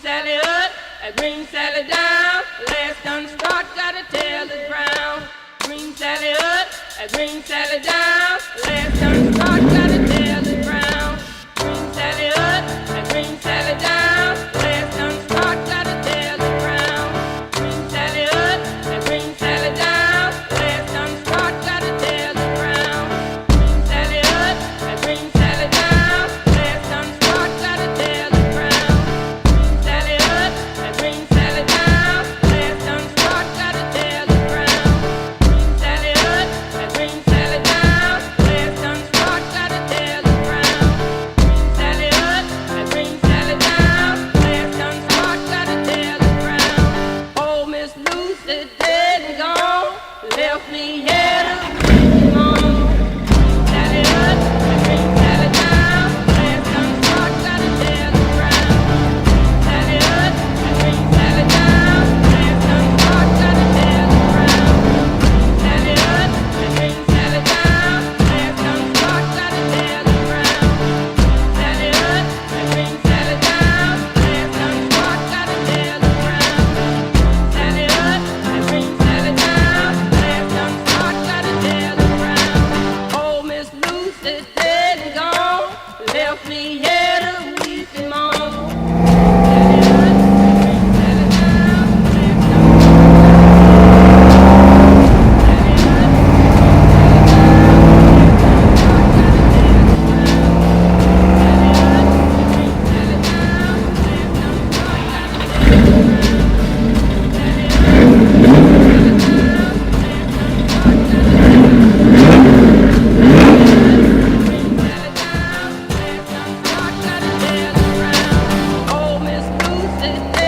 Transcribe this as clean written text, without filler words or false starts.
Sally up, a green Sally down. Last done start, gotta tell the ground. Green Sally up, a green Sally down. Last done start, gotta tell the ground. Green Sally up, a green Sally down. Last done start, gotta tell the ground. Green Sally up, a green Sally down. Last done start, gotta tell the ground. Green Sally up, a green Sally down. Last done start, gotta tell the ground. Green Sally up, a green Sally down. Last done start, gotta tell the ground. Green Sally up, a green Sally down. Last done start, gotta tell the ground. Green Sally up, a green Sally down. Last done start, gotta tell the ground. Oh, Miss Lucy dead and gone, left me here to weep on. Sally up, a green Sally down. Last done start, gotta tell the ground. Sally up, a green Sally down. Last done start, gotta tell the ground. Sally up, a green Sally down. Last done start, gotta tell the ground. Sally up, a green Sally down. Last done start, gotta tell the ground. Sally up, a green Sally down. Last done start, gotta tell the ground. Oh, Miss Lucy dead and gone, left me here to weep and moan. Sally up, a green Sally down. Last done Oh, Miss Lucy